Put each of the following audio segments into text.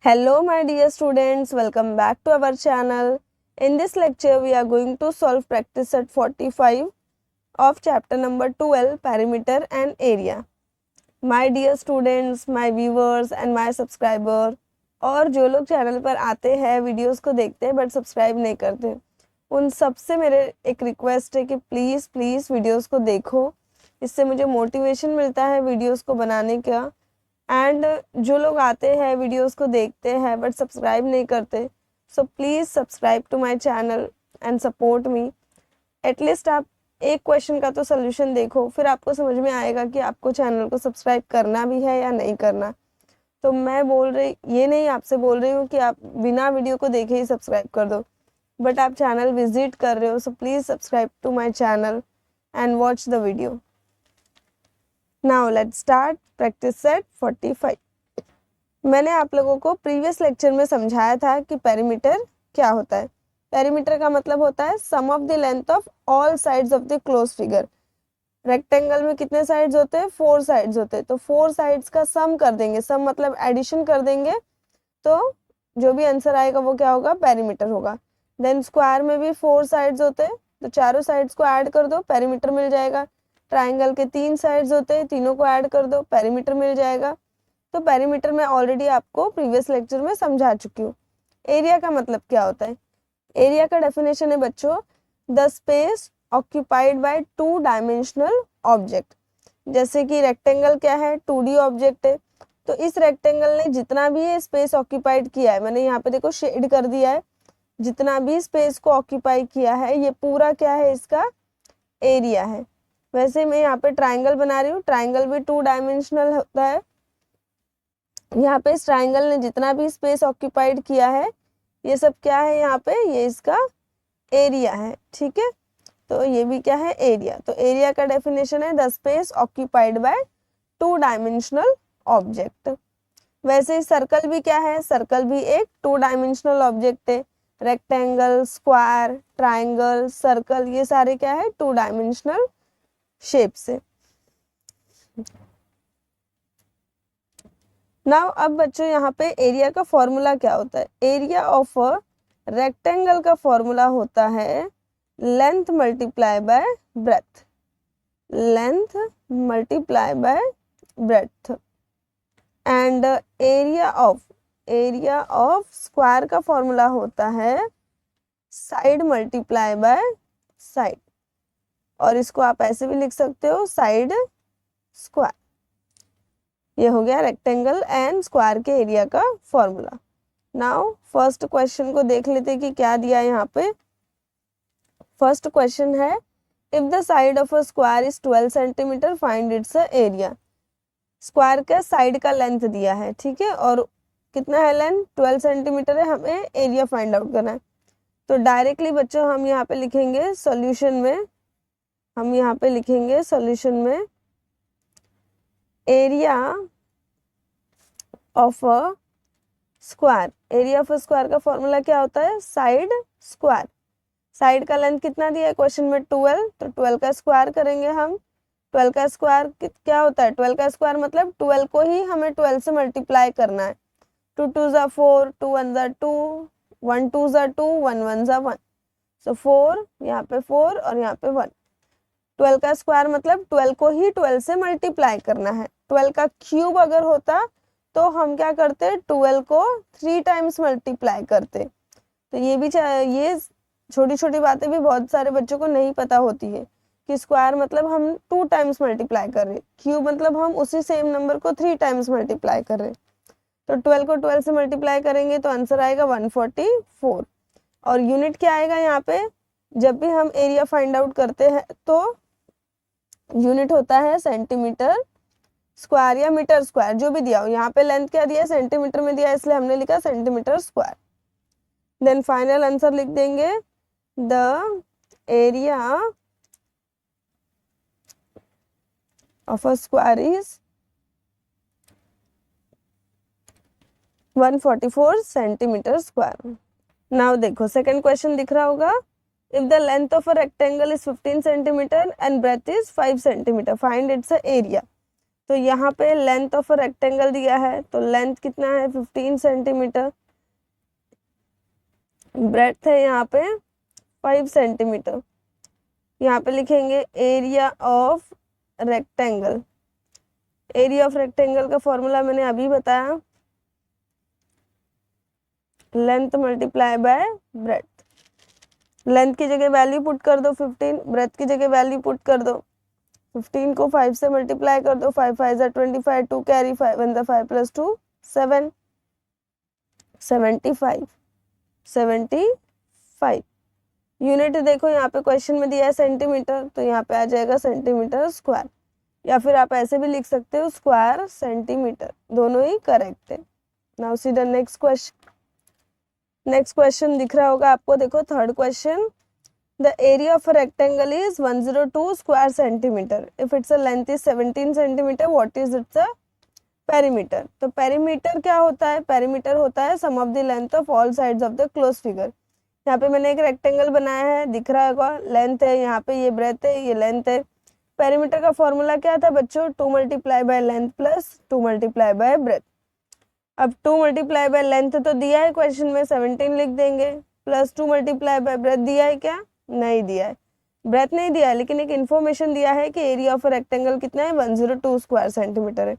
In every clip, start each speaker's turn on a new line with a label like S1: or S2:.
S1: Hello my dear students, welcome back to our channel. In this lecture we are going to solve practice set 45 of chapter number 12 perimeter and area. My dear students, my viewers and my subscriber और जो लोग channel पर आते हैं videos को देखते हैं but subscribe नहीं करते, उन सबसे मेरे एक रिक्वेस्ट है कि प्लीज़ वीडियोस को देखो, इससे मुझे मोटिवेशन मिलता है वीडियोस को बनाने का। एंड जो लोग आते हैं वीडियोस को देखते हैं बट सब्सक्राइब नहीं करते, so please subscribe to my channel and support me. At least आप एक क्वेश्चन का तो सोल्यूशन देखो, फिर आपको समझ में आएगा कि आपको चैनल को सब्सक्राइब करना भी है या नहीं करना। तो मैं ये नहीं आपसे बोल रही हूँ कि आप बिना वीडियो को देखे ही सब्सक्राइब कर दो, बट आप चैनल विजिट कर रहे हो, so please subscribe to my channel and watch the video. Now let's start practice set 45। मैंने आप लोगों को प्रीवियस लेक्चर में समझाया था कि पेरीमीटर क्या होता है। पेरीमीटर का मतलब होता है sum of the length of all sides of the close figure. Rectangle में कितने साइड्स होते हैं? 4 साइड्स होते हैं, तो 4 साइड्स का सम कर देंगे, सम मतलब एडिशन कर देंगे, तो जो भी आंसर आएगा वो क्या होगा? पेरीमीटर होगा। देन स्क्वायर में भी 4 साइड्स होते हैं, तो चारों साइड्स को ऐड कर दो, पेरीमीटर मिल जाएगा। ट्राइंगल के 3 साइड्स होते हैं, तीनों को ऐड कर दो, पेरीमीटर मिल जाएगा। तो पेरीमीटर मैं ऑलरेडी आपको प्रीवियस लेक्चर में समझा चुकी हूँ। एरिया का मतलब क्या होता है? एरिया का डेफिनेशन है बच्चों, the space occupied by 2 dimensional object. जैसे कि रेक्टेंगल क्या है? 2D ऑब्जेक्ट है, तो इस रेक्टेंगल ने जितना भी ये स्पेस ऑक्यूपाइड किया है, मैंने यहाँ पे देखो शेड कर दिया है, जितना भी स्पेस को ऑक्यूपाई किया है ये पूरा क्या है? इसका एरिया है। वैसे मैं यहाँ पे ट्राइंगल बना रही हूँ, ट्राइंगल भी 2 डायमेंशनल होता है। यहाँ पे इस ट्राइंगल ने जितना भी स्पेस ऑक्यूपाइड किया है ये सब क्या है? यहाँ पे ये इसका एरिया है, ठीक है। तो ये भी क्या है? एरिया। तो एरिया का डेफिनेशन है the space occupied by 2 dimensional object. वैसे ही सर्कल भी क्या है? सर्कल भी एक 2 डायमेंशनल ऑब्जेक्ट है। रेक्टेंगल, स्क्वायर, ट्राइंगल, सर्कल, ये सारे क्या है? 2 डायमेंशनल शेप से। नाउ अब बच्चों यहाँ पे एरिया का फॉर्मूला क्या होता है? एरिया ऑफ अ रेक्टेंगल का फॉर्मूला होता है length multiply by breath. Length multiply by breath. And area of square का फॉर्मूला होता है साइड मल्टीप्लाई बाय साइड, और इसको आप ऐसे भी लिख सकते हो साइड स्क्वायर। ये हो गया रेक्टेंगल एंड स्क्वायर के एरिया का फॉर्मूला। नाउ फर्स्ट क्वेश्चन को देख लेते हैं कि क्या दिया है यहाँ पे। फर्स्ट क्वेश्चन है, if the side of a square is 12 centimetre find its area. Square का साइड का लेंथ दिया है, ठीक है, और कितना है लेंथ? 12 सेंटीमीटर है, हमें एरिया फाइंड आउट करना है। तो डायरेक्टली बच्चों हम यहाँ पे लिखेंगे सॉल्यूशन में, हम यहाँ पे लिखेंगे सॉल्यूशन में area of a square. Area of a square का फॉर्मूला क्या होता है? Side square. साइड का लेंथ कितना दिया है क्वेश्चन में? 12, तो 12 का स्क्वायर करेंगे हम। 12 का स्क्वायर क्या होता है? 12 का स्क्वायर मतलब 12 को ही हमें 12 से मल्टीप्लाई करना है। 2 2 ज़ा 4, 2 1 ज़ा 2, 1 2 ज़ा 2, 1 1 ज़ा 1, सो 4, यहाँ पे 4 और यहाँ पे 1। 12 का स्क्वायर मतलब 12 को ही 12 से मल्टीप्लाई करना है। 12 का क्यूब अगर होता तो हम क्या करते? 12 को 3 टाइम्स मल्टीप्लाई करते। तो ये भी ये छोटी छोटी बातें भी बहुत सारे बच्चों को नहीं पता होती है कि स्क्वायर मतलब हम 2 टाइम्स मल्टीप्लाई कर रहे, क्यूब मतलब हम उसी सेम नंबर को 3 टाइम्स मल्टीप्लाई कर रहे। तो 12 को 12 से मल्टीप्लाई करेंगे तो आंसर आएगा 144। और यूनिट क्या आएगा यहाँ पे? जब भी हम एरिया फाइंड आउट करते हैं तो यूनिट होता है सेंटीमीटर स्क्वायर या मीटर स्क्वायर, जो भी दिया हो। यहाँ पे लेंथ क्या दिया है? सेंटीमीटर में दिया है, इसलिए हमने लिखा centimetre square. Then final answer लिख देंगे the area of a square is 144 centimetre square. Now देखो सेकंड क्वेश्चन दिख रहा होगा, if the length of a rectangle is 15 centimetre and breadth is 5 centimetre find its area. तो यहाँ पे length of rectangle दिया है, तो लेंथ कितना है 15 सेंटीमीटर, ब्रेड्थ है यहाँ पे 5 सेंटीमीटर। यहाँ पे लिखेंगे area of rectangle. Area of rectangle का फॉर्मूला मैंने अभी बताया, length multiply by breadth. Length की जगह वैल्यू पुट कर दो 15, ब्रेड्थ की जगह वैल्यू पुट कर दो 15 को 5 से मल्टीप्लाई कर दो, 5 5 जा 25, 2 कैरी 5 1 5 प्लस 2 7, 75 यूनिट देखो यहाँ पे क्वेश्चन में दिया है सेंटीमीटर, तो यहाँ पे आ जाएगा सेंटीमीटर स्क्वायर, या फिर आप ऐसे भी लिख सकते हो स्क्वायर सेंटीमीटर, दोनों ही करेक्ट है। Now see the next question. Next question दिख रहा होगा आपको, देखो third question. The area of a rectangle is 102 square centimetre if its a length is 17 centimetre, what is its a perimeter. तो perimeter क्या होता है, पेरीमीटर होता है sum of the length of all sides of the close figure. यहाँ पे मैंने एक रेक्टेंगल बनाया है, दिख रहा होगा, लेंथ है, यहाँ पे ये ब्रेथ है, ये लेंथ है। पेरीमीटर का फॉर्मूला क्या था बच्चों, 2 multiply by length plus 2 multiply by breath. अब 2 मल्टीप्लाई बाय लेंथ तो दिया है क्वेश्चन में, 17 लिख देंगे, प्लस 2 मल्टीप्लाई बाय ब्रेथ दिया है क्या, नहीं दिया है, ब्रेथ नहीं दिया है, लेकिन एक इन्फॉर्मेशन दिया है कि एरिया ऑफ रेक्टेंगल कितना है 102 स्क्वायर सेंटीमीटर है।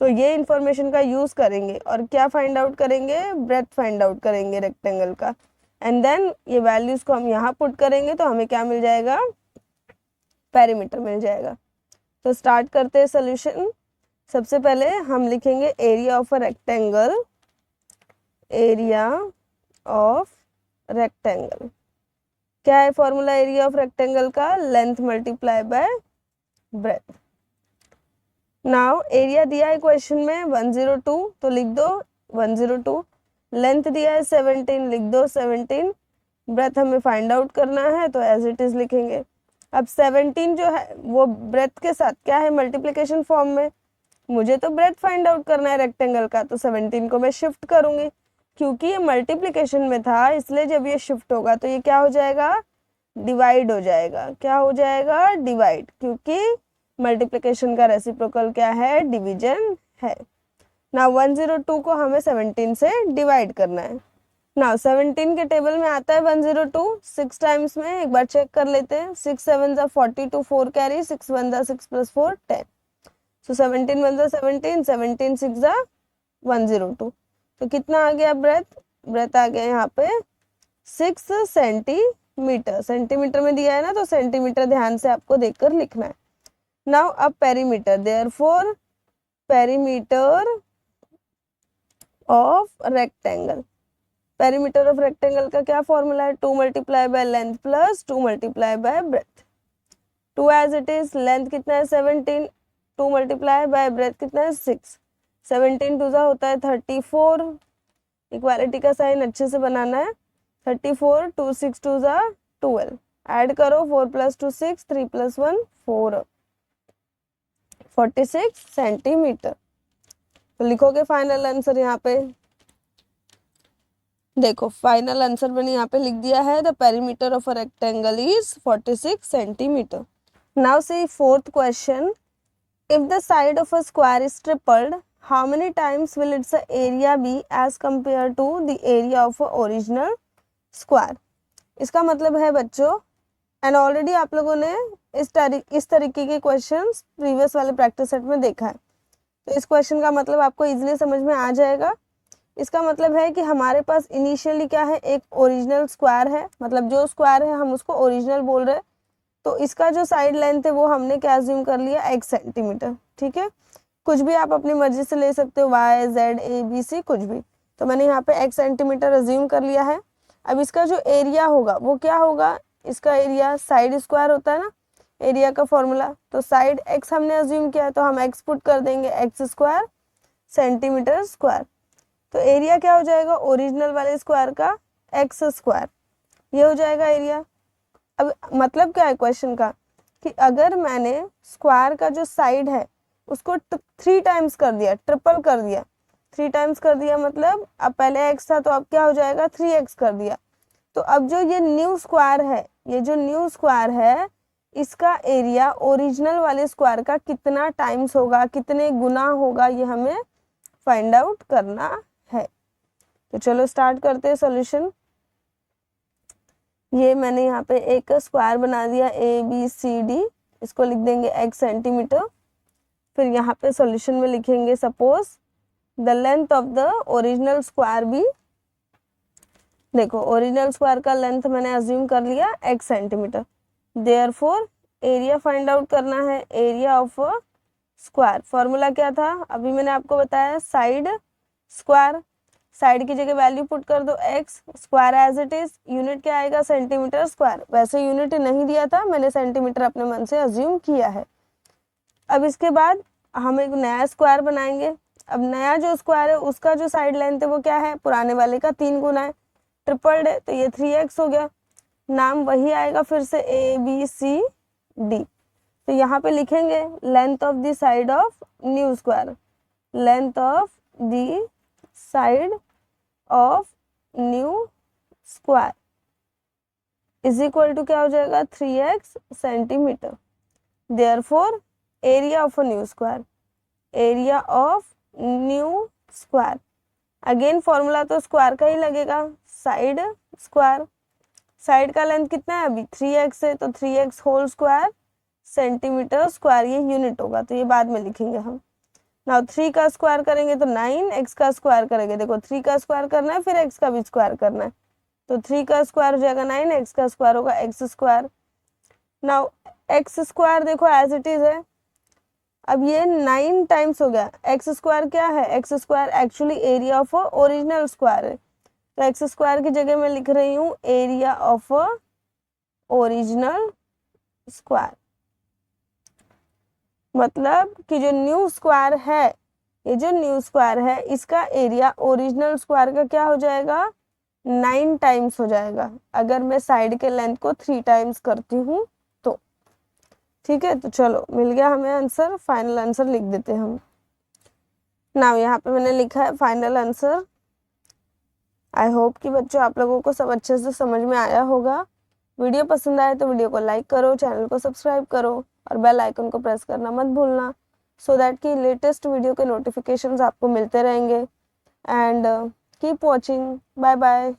S1: तो ये इन्फॉर्मेशन का यूज करेंगे और क्या फाइंड आउट करेंगे, ब्रेथ फाइंड आउट करेंगे रेक्टेंगल का, एंड देन ये वैल्यूज को हम यहाँ पुट करेंगे तो हमें क्या मिल जाएगा, पेरीमीटर मिल जाएगा। तो स्टार्ट करते हैं सोल्यूशन। सबसे पहले हम लिखेंगे area of a rectangle, area of rectangle क्या है फॉर्मूला एरिया ऑफ रेक्टेंगल का, length multiply by breath. Now area दिया है क्वेश्चन में 102, तो लिख दो 102, लेंथ दिया है 17, लिख दो 17, ब्रेथ हमें फाइंड आउट करना है तो एज इट इज लिखेंगे। अब 17 जो है वो ब्रेथ के साथ क्या है, मल्टीप्लिकेशन फॉर्म में, मुझे तो ब्रेथ फाइंड आउट करना है रेक्टेंगल का, तो 17 को मैं शिफ्ट करूंगी, क्योंकि ये मल्टीप्लिकेशन में था इसलिए जब ये शिफ्ट होगा तो ये क्या हो जाएगा, डिवाइड हो जाएगा। क्या हो जाएगा, डिवाइड, क्योंकि मल्टीप्लिकेशन का रेसिप्रोकल क्या है, डिवीजन है। ना 102 को हमें 17 से डिवाइड करना है। ना 17 के टेबल में आता है 102 6 टाइम्स में, एक बार चेक कर लेते हैं, 6 7 जा 42, 4 कैरी, 6 1 जा 6 प्लस 4 10, सो 17 1 जा 17, 17 6 जा 102, तो कितना आ गया ब्रेथ, ब्रेथ आ गया यहाँ पे 6 सेंटीमीटर, सेंटीमीटर में दिया है ना तो सेंटीमीटर ध्यान से आपको देखकर लिखना है। नाउ अब perimeter, therefore perimeter of rectangle, perimeter of rectangle का क्या फॉर्मूला है, 2 multiply by length plus 2 multiply by breadth. 2 as it is, length कितना है 17, 2 मल्टीप्लाई बाय ब्रेथ कितना है 6, 17 टू जा होता है 34, इक्वालिटी का साइन अच्छे से बनाना है, 34 2 6 टू जा 12, ऐड करो 4 प्लस 2 6, 3 प्लस 1 4, 46 सेंटीमीटर। तो लिखोगे फाइनल आंसर यहाँ पे, देखो फाइनल आंसर मैंने यहाँ पे लिख दिया है, the perimeter of a rectangle is 46 centimetre. Now C fourth question, if the side of a square is tripled, how many times will its area be as compared to the area of a original square। इसका मतलब है बच्चों, and already आप लोगों ने इस तरीके के क्वेश्चंस प्रीवियस वाले प्रैक्टिस सेट में देखा है, तो इस क्वेश्चन का मतलब आपको इजीली समझ में आ जाएगा। इसका मतलब है कि हमारे पास इनिशियली क्या है, एक ओरिजिनल स्क्वायर है, मतलब जो स्क्वायर है हम उसको ओरिजिनल बोल रहे हैं, तो इसका जो साइड लेंथ है वो हमने क्या अज्यूम कर लिया, x सेंटीमीटर, ठीक है, कुछ भी आप अपनी मर्जी से ले सकते हो, y z a b c कुछ भी, तो मैंने यहाँ पे x सेंटीमीटर अज्यूम कर लिया है। अब इसका जो एरिया होगा वो क्या होगा, इसका एरिया साइड स्क्वायर होता है ना एरिया का फॉर्मूला, तो साइड x हमने अज्यूम किया तो हम x पुट कर देंगे, x स्क्वायर सेंटीमीटर स्क्वायर, तो एरिया क्या हो जाएगा ओरिजिनल वाले स्क्वायर का x स्क्वायर, ये हो जाएगा एरिया। अब मतलब क्या है क्वेश्चन का, कि अगर मैंने स्क्वायर का जो साइड है उसको 3 टाइम्स कर दिया, ट्रिपल कर दिया, 3 टाइम्स कर दिया, मतलब अब पहले x था तो अब क्या हो जाएगा 3x कर दिया, तो अब जो ये न्यू स्क्वायर है, ये जो न्यू स्क्वायर है इसका एरिया ओरिजिनल वाले स्क्वायर का कितना टाइम्स होगा, कितने गुना होगा, ये हमें फाइंड आउट करना है। तो चलो स्टार्ट करते हैं सॉल्यूशन। ये मैंने यहाँ पे एक स्क्वायर बना दिया ABCD, इसको लिख देंगे x सेंटीमीटर। फिर यहाँ पे सॉल्यूशन में लिखेंगे suppose the length of the original square be. देखो ओरिजिनल स्क्वायर का लेंथ मैंने अज्यूम कर लिया x centimetre. Therefore area find out करना है, एरिया ऑफ स्क्वायर। फॉर्मूला क्या था अभी मैंने आपको बताया, साइड स्क्वायर, साइड की जगह वैल्यू पुट कर दो x, square as it is, unit क्या आएगा सेंटीमीटर स्क्वायर। वैसे यूनिट नहीं दिया था, मैंने सेंटीमीटर अपने मन से अज्यूम किया है। अब इसके बाद हम एक नया स्क्वायर बनाएंगे। अब नया जो स्क्वायर है उसका जो साइड लेंथ है वो क्या है, पुराने वाले का 3 गुना है, ट्रिपल्ड है, तो ये 3x हो गया। नाम वही आएगा फिर से ABCD। तो यहाँ पे लिखेंगे length of the side of new square, length of the side of new square is equal to क्या हो जाएगा 3x centimetre. Therefore area of a new square, area of new square, again formula तो square का ही लगेगा, side square, side का length कितना है अभी 3x है, तो 3x whole square centimetre square, ये यूनिट होगा, तो ये बाद में लिखेंगे हम। नाउ 3 का स्क्वायर करेंगे तो 9, x का स्क्वायर करेंगे, देखो 3 का स्क्वायर करना है फिर x का भी स्क्वायर करना है, तो 3 का स्क्वायर हो जाएगा 9, x का स्क्वायर होगा x square. Now x square देखो एज इट इज है, अब ये 9 टाइम्स हो गया। एक्स स्क्वायर क्या है, x square actually area of original square है, तो एक्स स्क्वायर की जगह मैं लिख रही हूँ एरिया ऑफ ओरिजिनल स्क्वायर। मतलब कि जो न्यू स्क्वायर है, ये जो न्यू स्क्वायर है इसका एरिया ओरिजिनल स्क्वायर का क्या हो जाएगा 9 टाइम्स हो जाएगा, अगर मैं साइड के लेंथ को 3 टाइम्स करती हूँ तो। ठीक है, तो चलो मिल गया हमें आंसर, फाइनल आंसर लिख देते हैं हम। नाउ यहाँ पे मैंने लिखा है फाइनल आंसर। आई होप कि बच्चों आप लोगों को सब अच्छे से समझ में आया होगा। वीडियो पसंद आए तो वीडियो को लाइक करो, चैनल को सब्सक्राइब करो और बेल आइकन को प्रेस करना मत भूलना, सो दैट कि लेटेस्ट वीडियो के नोटिफिकेशंस आपको मिलते रहेंगे। And keep watching, bye bye.